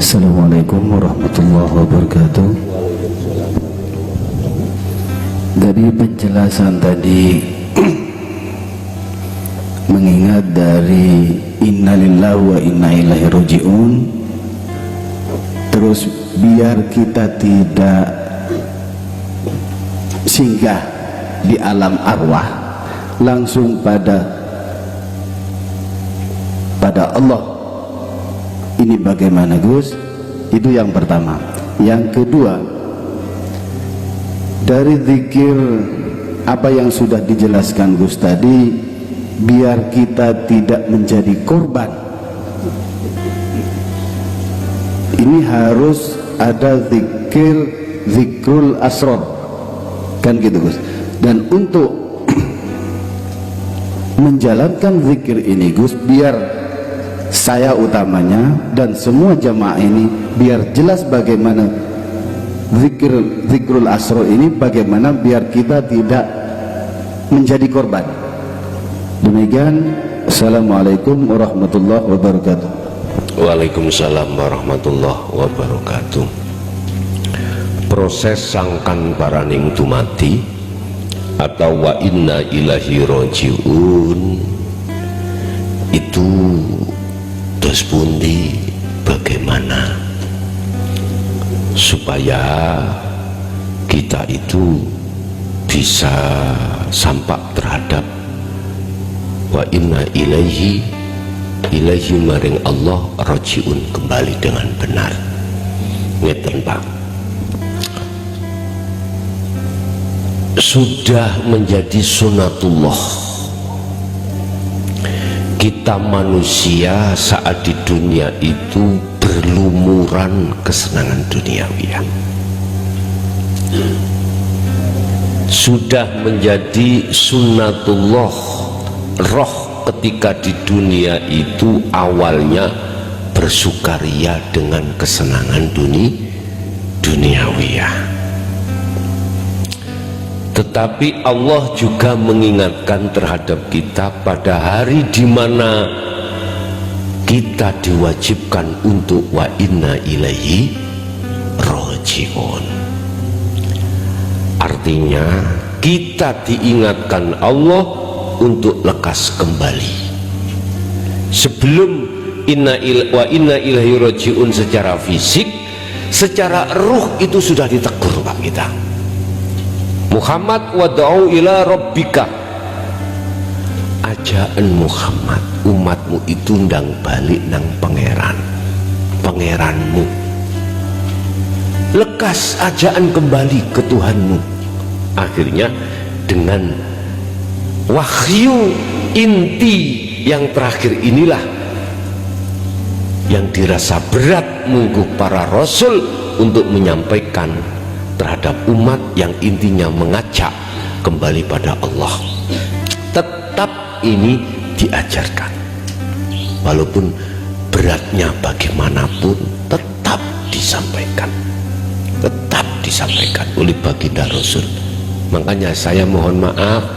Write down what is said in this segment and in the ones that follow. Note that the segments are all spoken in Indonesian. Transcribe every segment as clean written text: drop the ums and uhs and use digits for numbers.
Assalamualaikum warahmatullahi wabarakatuh. Dari penjelasan tadi mengingat dari innalillahi wa inna ilaihi raji'un, terus biar kita tidak singgah di alam arwah, langsung pada Allah. Ini bagaimana Gus? Itu yang pertama. Yang kedua, dari zikir apa yang sudah dijelaskan Gus tadi, biar kita tidak menjadi korban, ini harus ada zikrul asrar, kan gitu Gus. Dan untuk menjalankan zikir ini Gus, biar saya utamanya dan semua jamaah ini biar jelas bagaimana zikrul asrar ini, bagaimana biar kita tidak menjadi korban. Demikian. Assalamualaikum warahmatullahi wabarakatuh. Waalaikumsalam warahmatullahi wabarakatuh. Proses sangkan paraning tumati atau wa inna ilahi roji'un itu dos pundi, bagaimana supaya kita itu bisa sampak terhadap wa inna ilaihi maring Allah roji'un, kembali dengan benar. Ngeten Pak, sudah menjadi sunatullah kita manusia saat di dunia itu berlumuran kesenangan duniawi. Sudah menjadi sunnatullah, roh ketika di dunia itu awalnya bersukaria dengan kesenangan duniawi. Tetapi Allah juga mengingatkan terhadap kita pada hari di mana kita diwajibkan untuk wa inna ilaihi roji'un. Artinya kita diingatkan Allah untuk lekas kembali. Sebelum wa inna ilaihi roji'un secara fisik, secara ruh itu sudah ditegur Pak kita. Muhammad wad'u ila rabbika, ajaan Muhammad, umatmu itu ndang balik nang pangeranmu, lekas ajaan kembali ke Tuhanmu. Akhirnya dengan wahyu inti yang terakhir inilah yang dirasa berat mungguh para rasul untuk menyampaikan terhadap umat yang intinya mengajak kembali pada Allah. Tetap ini diajarkan, walaupun beratnya bagaimanapun tetap disampaikan oleh baginda Rasul. Makanya saya mohon maaf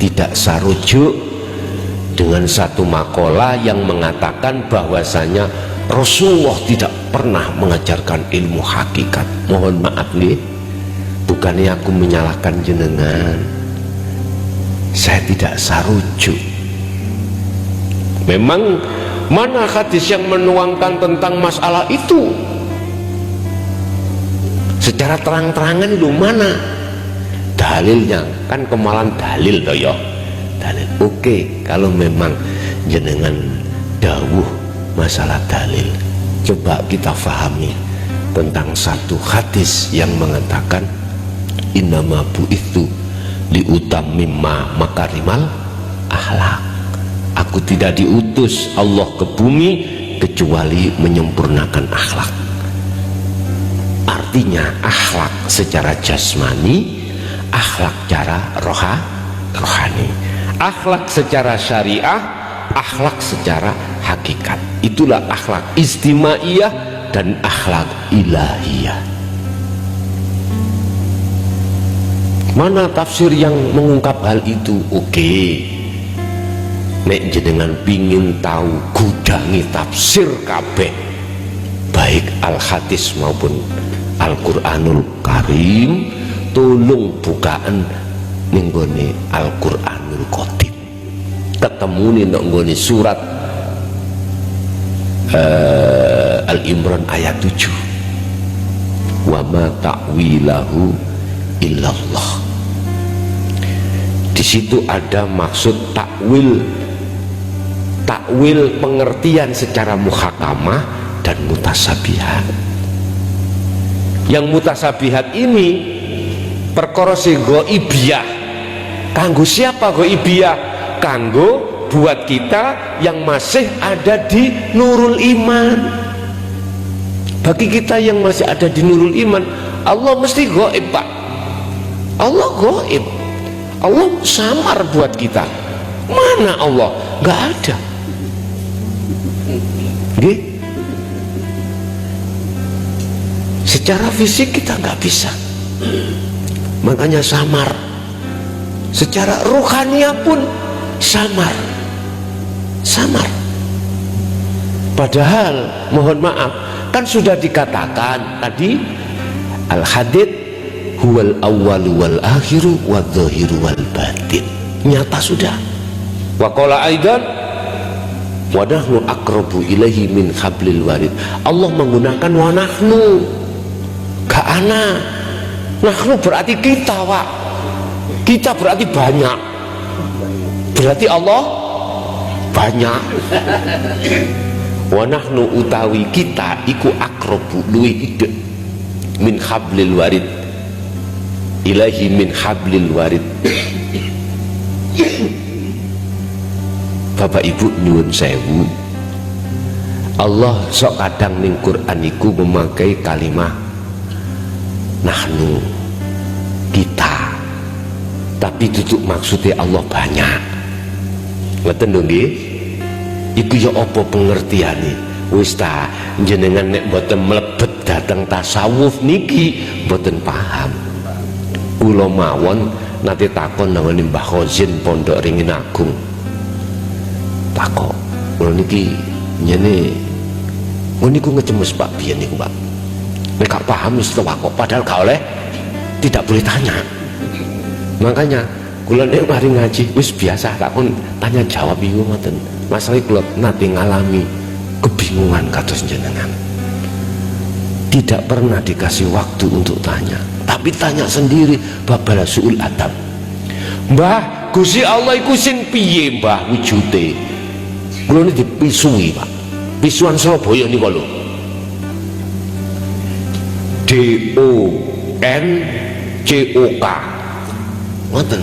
tidak sarujuk dengan satu makalah yang mengatakan bahwasanya Rasulullah tidak pernah mengajarkan ilmu hakikat. Mohon maaf nih, bukannya aku menyalahkan jenengan, saya tidak sarujuk. Memang mana hadis yang menuangkan tentang masalah itu secara terang-terangan, itu mana dalilnya? Kan kemalan dalil toh ya, dalil. Oke, kalau memang jenengan dawuh masalah dalil, coba kita fahami tentang satu hadis yang mengatakan innama bu'itsu liutammima makarimal akhlak. Aku tidak diutus Allah ke bumi kecuali menyempurnakan akhlak. Artinya akhlak secara jasmani, akhlak secara rohani, akhlak secara syariah, akhlak secara hakikat. Itulah akhlak istimaiyah dan akhlak ilahiyah. Mana tafsir yang mengungkap hal itu? Oke, nek jenengan pingin tahu gudangi tafsir kabeh baik al-hadis maupun Al-Qur'anul Karim, tolong bukaan ning gone Al-Qur'anul Qadim. Ketemu nih nggone surat Al-Imran ayat 7. Wa ma ta'wilahu illallah. Di situ ada maksud takwil, pengertian secara muhakamah dan mutasabihat. Yang mutasabihat ini perkara sing ghaibiyah. Kanggo siapa ghaibiyah? Kanggo buat kita yang masih ada di nurul iman. Bagi kita yang masih ada di nurul iman, Allah mesti ghaib, Pak. Allah ghaib. Allah samar buat kita. Mana Allah? Nggak ada. Nggih? Secara fisik kita nggak bisa, makanya samar. Secara rohania pun samar. Padahal mohon maaf, kan sudah dikatakan tadi al-hadid huwal awwalu wal akhiru wal zahiru wal batin. Nyata sudah. Wa qala aidan wa nahnu aqrabu ilaihi min hablil warid. Allah menggunakan wa nahnu, gak ana. Nahnu berarti kita, Pak. Kita berarti banyak. Berarti Allah banyak. Wa nahnu utawi kita iku aqrabu luwih idek min hablil warid ilahi min hablil warid. Bapak Ibu nyuwun sewu, Allah sok kadang ning Quran iku memakai kalimat nahnu, kita, tapi tutup maksudnya Allah banyak. Ngoten lho nggih. Iku ya apa pengertiane? Wis ta jenengan nek mboten mlebet dateng tasawuf niki mboten paham. Kula mawon nate takon nang Mbah Khozin Pondok Ringin Agung. Takok, kula niki nyene niku ngecemes Pak biyen niku, Pak. Nek gak paham wis kok padahal gak oleh, tidak boleh tanya. Makanya kula nek mari ngaji wis biasa takon tanya jawab iku ngoten. Masalah kula nate ngalami kebingungan kados jenengan. Tidak pernah dikasih waktu untuk tanya, tapi tanya sendiri babala suul adab. Mbah, Gusti Allah iku sing piye, Mbah, wujude? Kula niki dipisui, Pak. Pisuan Surabaya niku lho. DONCOK. Ngoten.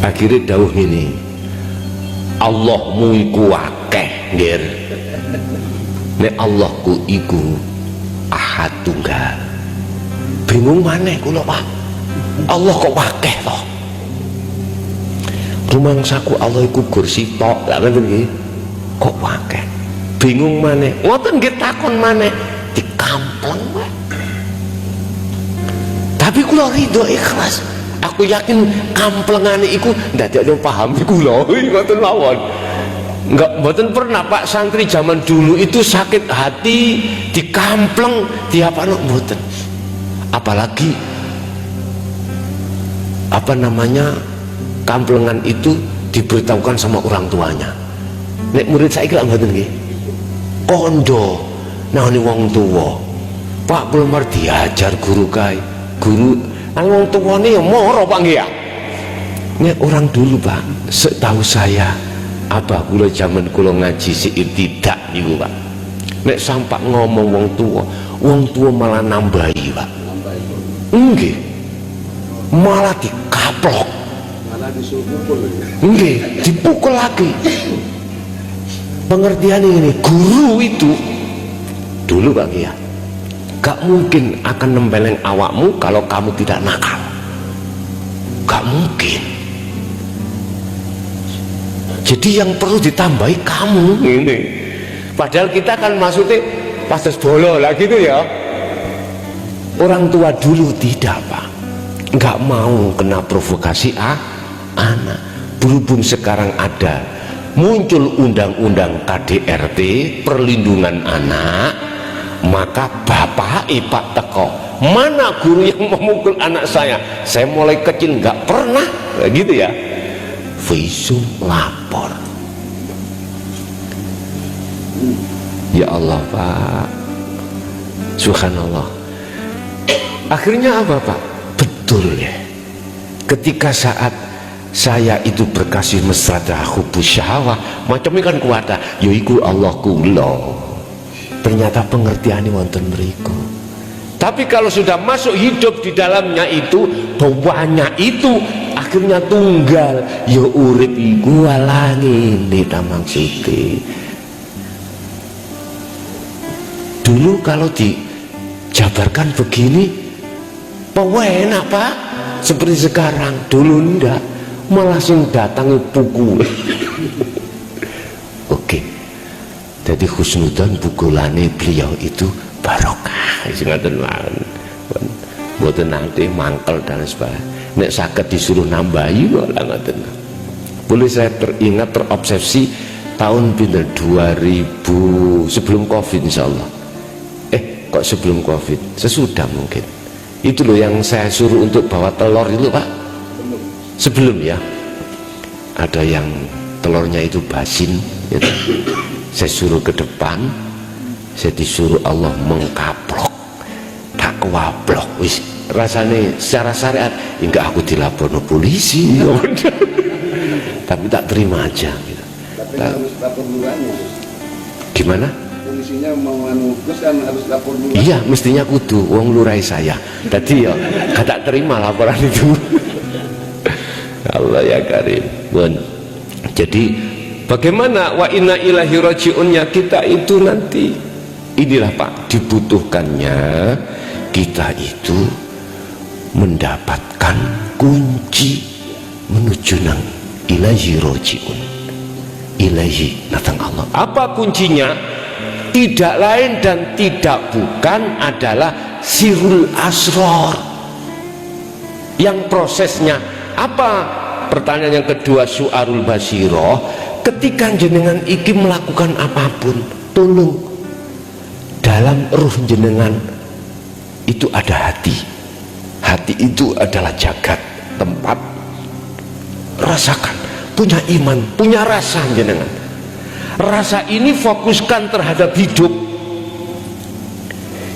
Akhirnya dawuh ini, Allahmu iku akeh, nggih. Nek Allahku iku ahad tunggal. Bingung maneh kula, Pak. Allah kok akeh to? Rumangsaku Allah iku kursi tok, lha ngoten nggih. Kok akeh? Bingung maneh. Ngoten nggih takon maneh, dikampleng, Pak. Tapi kula ridho ikhlas. Aku yakin kamplengane iku ndadekno paham kula. Ngoten mawon. Enggak, mboten pernah Pak santri zaman dulu itu sakit hati dikampleng diapano mboten. Apalagi apa namanya kamplengan itu diberitahukan sama orang tuanya. Nek murid saiki lak mboten nggih. Kondo nang wong tuwa. Pak belum diajar guru kae. Guru wong tuane ya moro Pak nggih ya. Nek orang dulu Pak, setahu saya abah kula zaman kula ngaji siir tidak niku Pak. Nek sampak ngomong wong tua malah nambahi Pak. Nggih. Malah dikaplok. Malah disuruh pukul. Nggih, dipukul lagi. Pengertian ini guru itu dulu Pak Kia, gak mungkin akan nempeleng awakmu kalau kamu tidak nakal. Gak mungkin. Jadi yang perlu ditambahi kamu ini. Padahal kita kan maksudnya pastes bolo lah gitu ya. Orang tua dulu tidak Pak, nggak mau kena provokasi anak. Berhubung sekarang ada muncul undang-undang KDRT, perlindungan anak, maka bapak Pak teko, mana guru yang memukul anak saya mulai kecil nggak pernah, gitu ya, visum lapor. Ya Allah Pak, subhanallah. Akhirnya apa Pak? Betul ya, ketika saat saya itu berkasih mesra hubus syahwah macam ini kan kuat, yaiku Allah kula, ternyata pengertiannya wonten mriku. Tapi kalau sudah masuk hidup di dalamnya itu, bawahnya itu akhirnya tunggal, ya urip iku walangine ta maksude. Dulu kalau dijabarkan begini enak Pak, seperti sekarang. Dulu ndak, malah sing datangi pukul. Oke, jadi husnudzon pukulane beliau itu barokah, mboten nanti mangkel dan sebagainya. Nek saged disuruh nambahi kok lah ngoten. Boleh saya teringat terobsesi tahun 2000 sebelum Covid insyaallah. Kok sebelum Covid? Sesudah mungkin. Itu loh yang saya suruh untuk bawa telur itu Pak. Sebelum ya. Ada yang telurnya itu basin gitu. Saya suruh ke depan, saya disuruh Allah mengkaplok, tak kewaplok, wis rasanya secara syariat enggak aku dilaporno polisi. Tapi tak terima aja gitu. Tapi harus lapor duluannya. Gimana? Polisinya mau Gus kan harus lapor dulu. Iya, mestinya kudu wong lurai saya. Tadi ya tak terima laporan itu. Allah ya karim. Jadi bagaimana wa inna ilahi rajiunnya kita itu nanti, inilah Pak, dibutuhkannya kita itu mendapatkan kunci menuju nang ilahi rajiun, ilahi natang Allah. Apa kuncinya? Tidak lain dan tidak bukan adalah sirul asror, yang prosesnya apa? Pertanyaan yang kedua, su'arul basiroh, ketika jenengan iki melakukan apapun, tolong dalam ruh jenengan itu ada hati. Hati itu adalah jagat, tempat. Rasakan, punya iman, punya rasa jenengan. Rasa ini fokuskan terhadap hidup.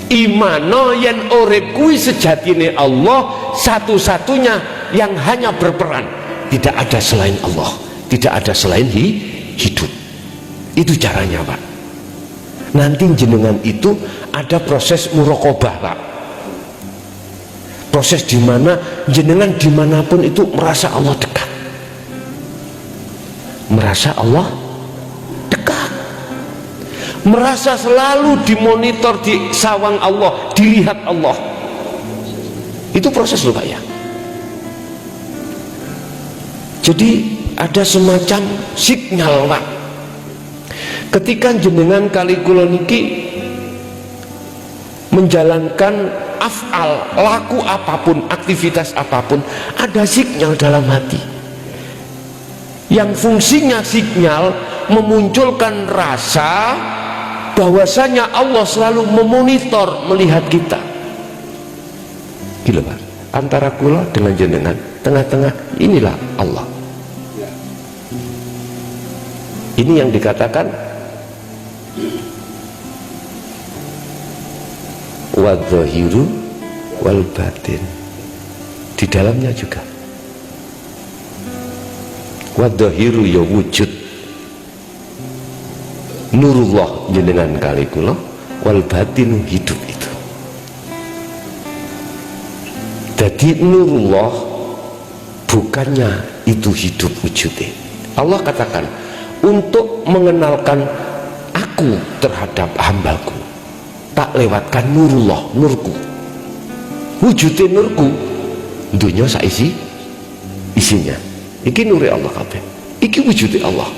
Imano yen urip kuwi sejatine Allah, satu-satunya yang hanya berperan, tidak ada selain Allah, tidak ada selain hidup. Itu caranya Pak. Nanti jenengan itu ada proses muraqabah Pak, proses dimana jenengan dimanapun itu merasa Allah dekat, merasa Allah dekat, merasa selalu dimonitor, di sawang Allah, dilihat Allah. Itu proses loh Pak ya. Jadi ada semacam signal Pak, ketika jenengan kali kula niki menjalankan af'al, laku apapun, aktivitas apapun, ada signal dalam hati yang fungsinya signal memunculkan rasa bahwasanya Allah selalu memonitor, melihat kita. Gila Pak, antara kula dengan jenengan, tengah-tengah inilah Allah. Ini yang dikatakan wadzahiru wal batin, di dalamnya juga wadzahiru ya wujud nurullah jenengan kali kula, wal batinu hidup itu. Jadi nurullah bukannya itu hidup wujudnya. Allah katakan untuk mengenalkan aku terhadap hambaku, tak lewatkan nurullah, nurku. Wujudnya nurku, dunia saisi isinya. Iki nuri Allah kabeh, iki wujudnya Allah.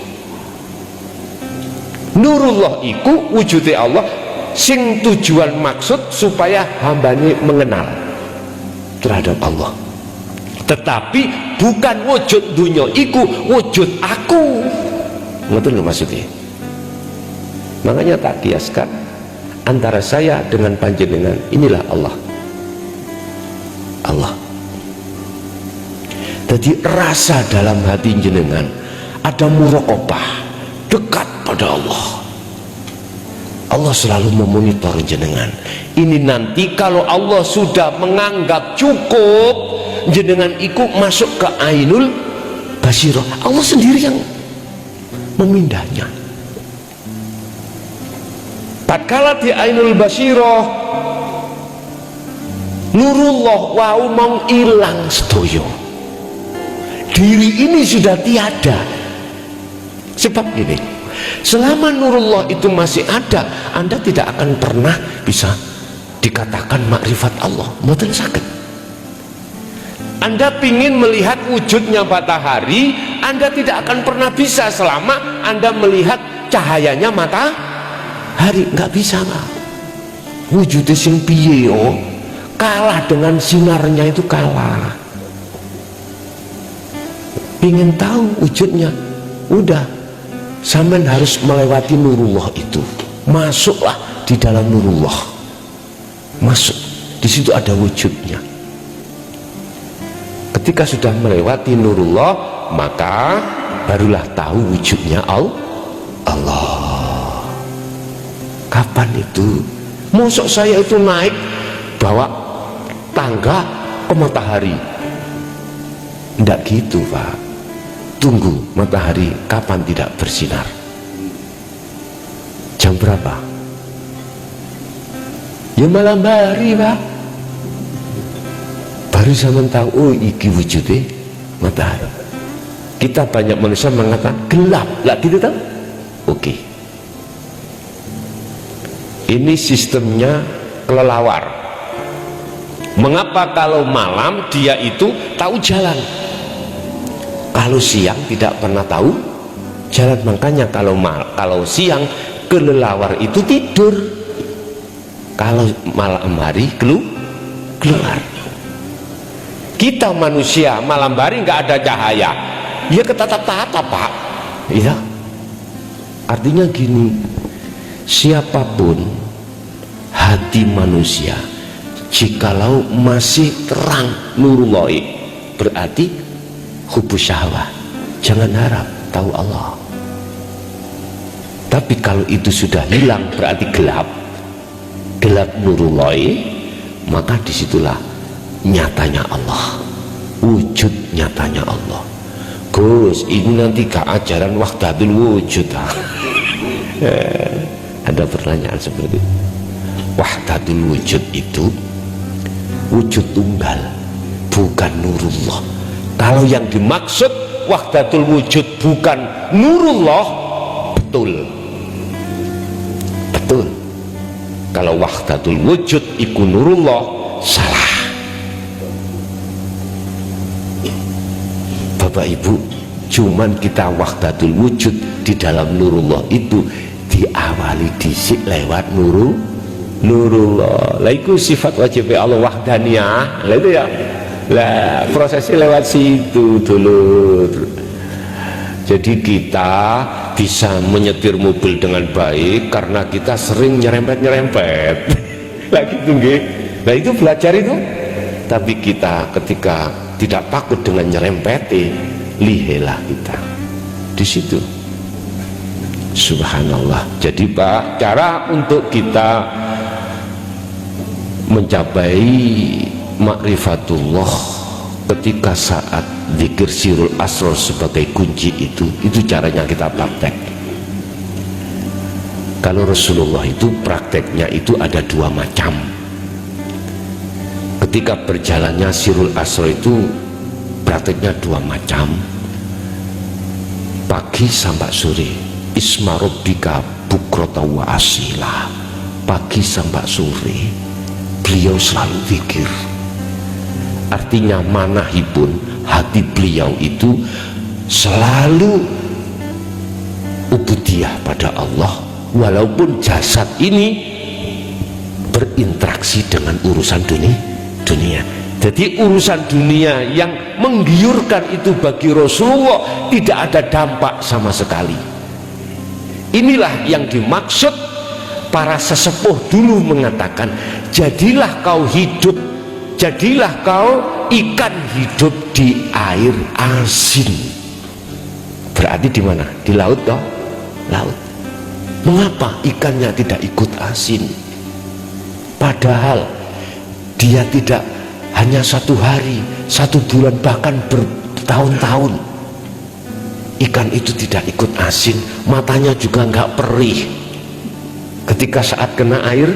Nurullah iku wujudnya Allah, sing tujuan maksud supaya hambanya mengenal terhadap Allah. Tetapi bukan wujud dunia iku wujud aku. ngerti nggak maksudnya? Makanya tak kiaskan antara saya dengan panjenengan, inilah Allah. Allah. Jadi rasa dalam hati jenengan ada muraqabah, dekat pada Allah. Allah selalu memonitor jenengan. Ini nanti kalau Allah sudah menganggap cukup, jenengan ikut masuk ke ainul basirah, Allah sendiri yang memindahnya. Tatkala di ainul basirah, nurullah wau mau hilang sedoyo. Diri ini sudah tiada. Sebab ini, selama nurullah itu masih ada, Anda tidak akan pernah bisa dikatakan makrifat Allah. Mboten saged. Anda ingin melihat wujudnya matahari, Anda tidak akan pernah bisa selama Anda melihat cahayanya matahari. Nggak bisa, Pak. Wujudnya sing piye yo, kalah dengan sinarnya, itu kalah. Ingin tahu wujudnya, udah, sampean harus melewati nurullah itu. Masuklah di dalam nurullah, masuk di situ ada wujudnya. Ketika sudah melewati nurullah, maka barulah tahu wujudnya Allah. Kapan itu? Mosok saya itu naik bawa tangga ke matahari? Ndak gitu, Pak. Tunggu matahari kapan tidak bersinar. Jam berapa? Ya malam hari, Pak. Baru saya tahu, oh iki wujudnya matahari. Kita banyak manusia mengatakan gelap, lah gitu tahu? Oke. Ini sistemnya kelelawar. Mengapa kalau malam dia itu tahu jalan? Kalau siang tidak pernah tahu jalan. Makanya kalau siang kelelawar itu tidur, kalau malam hari keluar. Kita manusia malam hari nggak ada cahaya, ya ketatap-tatap, Pak. Iya. Artinya gini, siapapun hati manusia, jikalau masih terang nurullah, berarti hubus syahwat, jangan harap tahu Allah. Tapi kalau itu sudah hilang, berarti gelap nurullah, maka disitulah nyatanya Allah, wujud nyatanya Allah. Gus, ini nanti ke ajaran wahdatul wujud. Ada pertanyaan seperti itu. Wahdatul wujud itu wujud tunggal, bukan nurullah. Kalau yang dimaksud wahdatul wujud bukan nurullah, betul. Kalau wahdatul wujud iku nurullah, salah. Bapak Ibu, cuman kita wahdatul wujud di dalam nurullah itu diawali disik lewat nurullah. Lah iku sifat wajib Allah wahdaniyah. Lah itu ya. Lah prosesnya lewat situ dulur. Jadi kita bisa menyetir mobil dengan baik karena kita sering nyerempet lagi nggih. Nah itu belajar itu. Tapi kita ketika tidak takut dengan nyerempeti, lihelah kita di situ. Subhanallah. Jadi Pak, cara untuk kita mencapai makrifatullah ketika saat zikir sirul asrar sebagai kunci itu caranya kita praktek. Kalau Rasulullah itu prakteknya itu ada dua macam. Ketika berjalannya sirul asrar itu prakteknya dua macam, pagi sampai sore. Isma rabbika bukrata wa asila. Pagi sampai sore beliau selalu zikir. Artinya manahipun hati beliau itu selalu ubudiyah pada Allah, walaupun jasad ini berinteraksi dengan urusan dunia. Jadi urusan dunia yang menggiurkan itu bagi Rasulullah tidak ada dampak sama sekali. Inilah yang dimaksud para sesepuh dulu mengatakan, jadilah kau hidup, jadilah kau ikan hidup di air asin. Berarti di mana? Di laut toh? Laut. Mengapa ikannya tidak ikut asin? Padahal dia tidak hanya 1 hari, 1 bulan, bahkan bertahun-tahun. Ikan itu tidak ikut asin, matanya juga nggak perih. Ketika saat kena air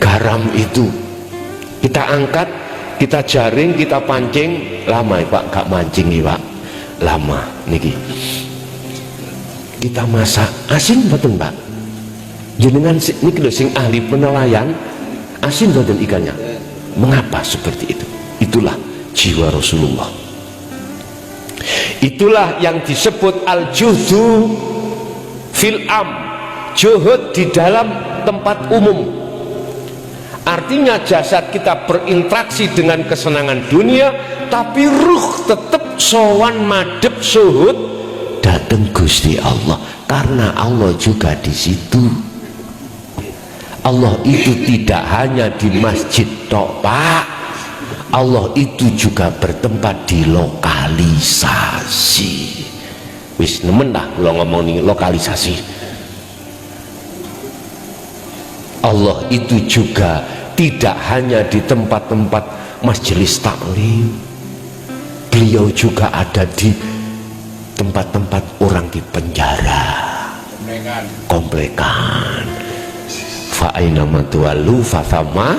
garam itu, kita angkat, kita jaring, kita pancing, lama ya Pak, gak mancing ya Pak, lama niki. Kita masak asin betul Pak. Jenengan niki lho sing ahli penelayan, asin betul ikannya. Mengapa seperti itu? Itulah jiwa Rasulullah. Itulah yang disebut al-juhdu fil am, juhud di dalam tempat umum. Artinya jasad kita berinteraksi dengan kesenangan dunia, tapi ruh tetap sowan madhep suhud datang Gusti Allah, karena Allah juga di situ. Allah itu tidak hanya di masjid tok Pak, Allah itu juga bertempat di lokalisasi. Wis nemen lah kalau ngomong nih lokalisasi. Allah itu juga tidak hanya di tempat-tempat majelis taklim, beliau juga ada di tempat-tempat orang di penjara, komplekan. Fa'ainama tuwallu fathamma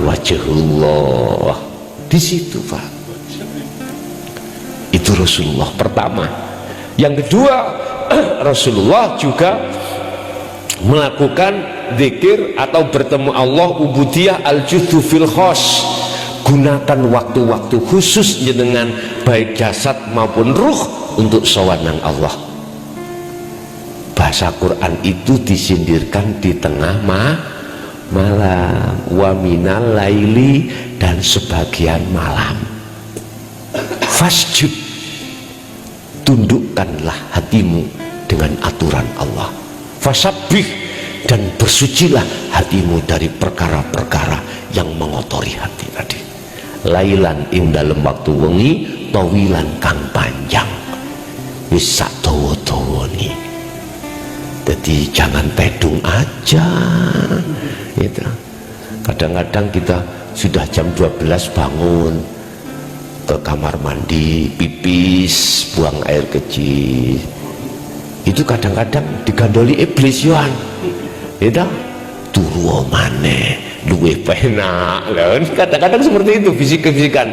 wajhullah. Di situ Pak. Itu Rasulullah pertama. Yang kedua, Rasulullah juga melakukan zikir atau bertemu Allah, ubudiyah al-juhdu fil khos. Gunakan waktu-waktu khusus dengan baik jasad maupun ruh untuk sowan nang Allah. Bahasa Quran itu disindirkan di tengah malam, wa minal laili, dan sebagian malam. Fasjud, tundukkanlah hatimu dengan aturan Allah. Fasabbih, dan bersucilah hatimu dari perkara-perkara yang mengotori hati tadi. Lailan ing dalem waktu wengi, tawilan kang panjang, wis sak dawa-dawane. Jadi jangan pedung aja gitu. Kadang-kadang kita sudah jam 12 bangun, ke kamar mandi, pipis, buang air kecil. Itu kadang-kadang digandoli iblis yohan gitu. Turu maneh luwih penak. Kadang-kadang seperti itu fisik-fisikan.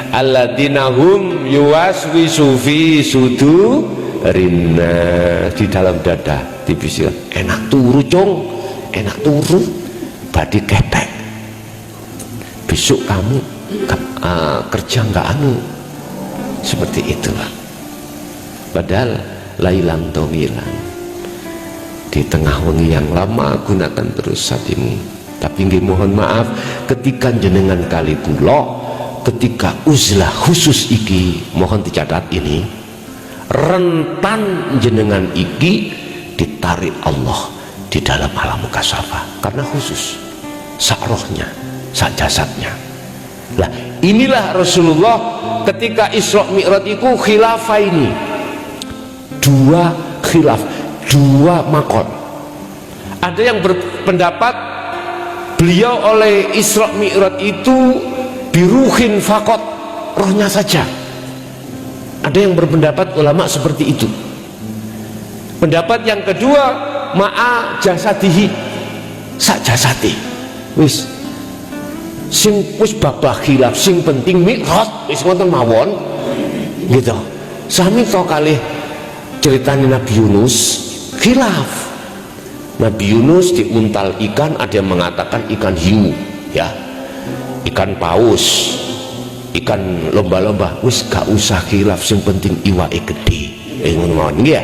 Alladzina hum yuwaswisu fi sudurina, di dalam dada dibisikkan, enak turu cong, enak turu, badi ketek, besok kamu kerja nggak seperti itulah. Padahal lailang tawilan, di tengah wengi yang lama gunakan terus hatimu. Tapi nggih mohon maaf, ketika jenengan kali kula, ketika uzlah khusus iki, mohon dicatat ini, rentan jenengan iki ditarik Allah di dalam alam mukasyafah, karena khusus sak rohnya, sak jasadnya. Lah inilah Rasulullah ketika Isra Mi'raj itu khilafaini, 2 khilaf, 2 makol. Ada yang berpendapat beliau oleh Isra Mi'raj itu biruhin fakot, rohnya saja. Ada yang berpendapat ulama seperti itu. Pendapat yang kedua, ma'a jasadihi, sak jasati. Wis sing wis babah khilaf, sing penting mi'raj wis ngoten mawon gitu. Sami to kalih ceritanya Nabi Yunus khilaf. Nabi Yunus diuntal ikan, ada yang mengatakan ikan hiu ya, ikan paus, ikan lomba-lomba, wis gak usah khilaf, sing penting iwake gede. Ngono ya.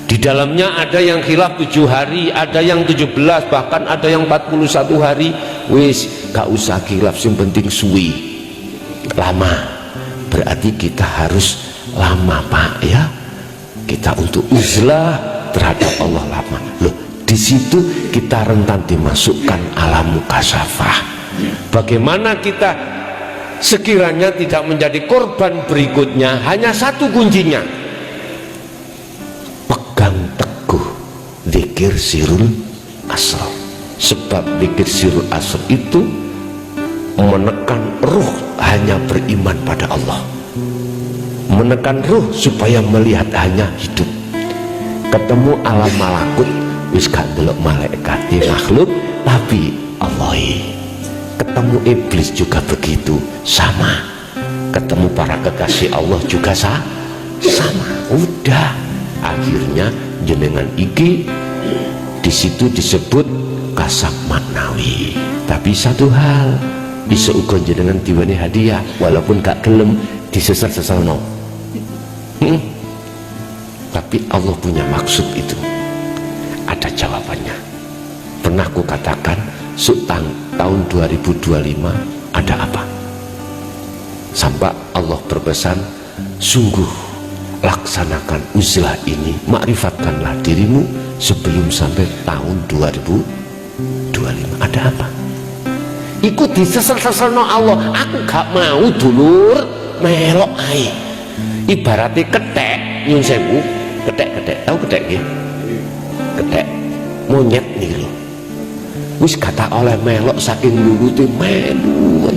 Di dalamnya ada yang khilaf 7 hari, ada yang 17, bahkan ada yang 41 hari. Wis gak usah khilaf, yang penting suwi lama. Berarti kita harus lama Pak ya, kita untuk uzlah terhadap Allah lama. Loh, di situ kita rentan dimasukkan alam mukasyafah. Bagaimana kita sekiranya tidak menjadi korban berikutnya? Hanya satu kuncinya, pegang teguh zikir sirul asr. Sebab zikir sirul asr itu menekan ruh hanya beriman pada Allah, menekan ruh supaya melihat hanya hidup. Ketemu alam malakut wis gak ndelok malaikat makhluk tapi Allah. Ketemu iblis juga begitu, sama. Ketemu para kekasih Allah juga sama. Udah, akhirnya jenengan iki di situ disebut kasab maknawi. Tapi satu hal, bisa uga jenengan diweni hadiah walaupun gak gelem disesal-sesalno. Tapi Allah punya maksud itu. Ada jawabannya. Pernah ku katakan, tahun 2025 ada apa? Sampai Allah berpesan, sungguh laksanakan uzlah ini, makrifatkanlah dirimu sebelum sampai tahun 2025. Ada apa? Ikut disesal-sesalno Allah. Aku gak mau dulur melok ae. Ibaratnya ketek nyun sewu, ketek tahu ketek nggih? Ketek monyet nih lho. Wis kata oleh melok saking nuruti melu.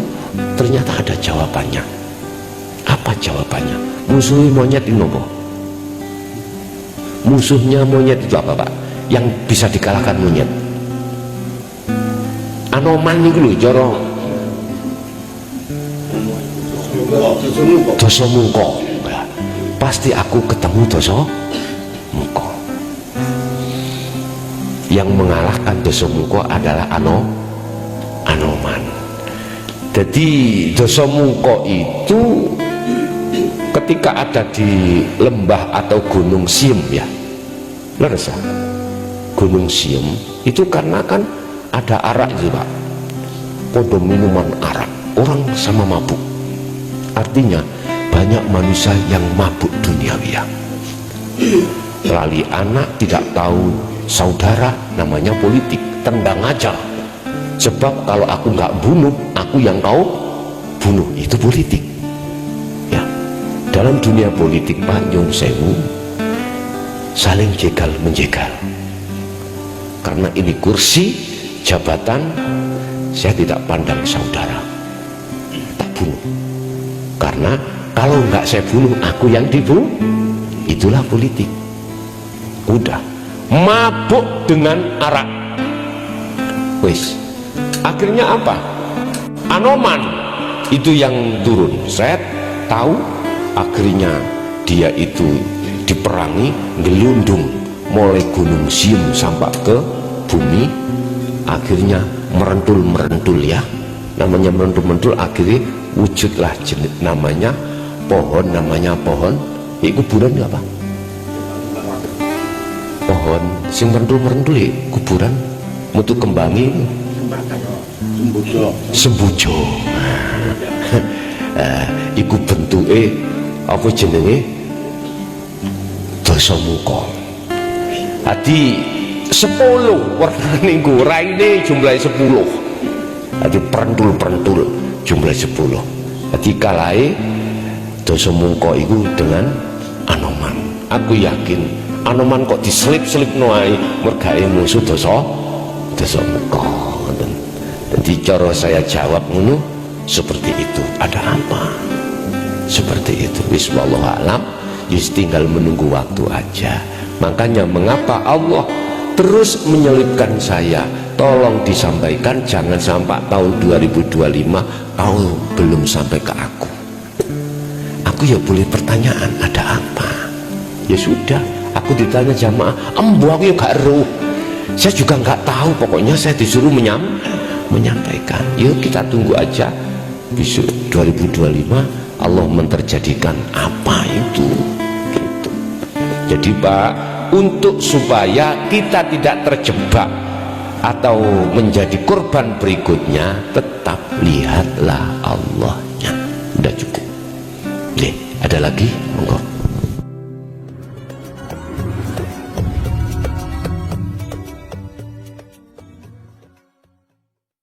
Ternyata ada jawabannya. Apa jawabannya? Musuhnya monyet ini apa? Musuhnya monyet itu apa, Pak? Yang bisa dikalahkan monyet? Anoman niku lho cara dosa mungko. Pasti aku ketemu dosa mungko. Yang mengalahkan dosa mungko adalah anoman. Jadi dosa mungko itu ketika ada di lembah atau gunung Siem ya, leres ya? Gunung Siem itu karena kan ada arak itu Pak, podo minuman arak, orang sama mabuk. Artinya banyak manusia yang mabuk duniawi ya. Lali anak tidak tahu saudara, namanya politik, tendang aja. Sebab kalau aku nggak bunuh, aku yang kau bunuh, itu politik ya. Dalam dunia politik Pak Nyun Sewu, saling jegal menjegal. Karena ini kursi jabatan, saya tidak pandang saudara, tak bunuh. Karena kalau nggak saya bunuh, aku yang dibunuh. Itulah politik. Udah mabuk dengan arak, wis. Akhirnya apa? Anoman itu yang turun. Saya tahu akhirnya dia itu diperangi, gelundung mulai gunung Siem sampai ke bumi. Akhirnya merentul ya, namanya merentul akhirnya wujudlah jenis namanya pohon, itu kuburan nggak Pak? Pohon sing merentul ya, kuburan mutu kembangi sembujo. Iku bentuke apa jenenge dosa muka. Adi 10 warnane nggo raine jumlahe 10. Adi perentul jumlah 10. Adi kalahe dosa muka iku dengan anoman. Aku yakin anoman kok diselip-selipno ae mergae musuh dosa muka. Jadi cara saya jawab ngono seperti itu. Ada apa? Seperti itu. Wallahu a'lam. Just tinggal menunggu waktu aja. Makanya mengapa Allah terus menyelipkan saya? Tolong disampaikan, jangan sampai tahun 2025 kau belum sampai ke aku. Aku ya boleh pertanyaan, ada apa? Ya sudah, aku ditanya jamaah, embu aku ya gak eruh. Saya juga nggak tahu, pokoknya saya disuruh menyampaikan. Yuk kita tunggu aja, besok 2025 Allah menterjadikan apa itu gitu. Jadi Pak, untuk supaya kita tidak terjebak atau menjadi korban berikutnya, tetap lihatlah Allahnya. Udah cukup. Nih, ada lagi? Monggo.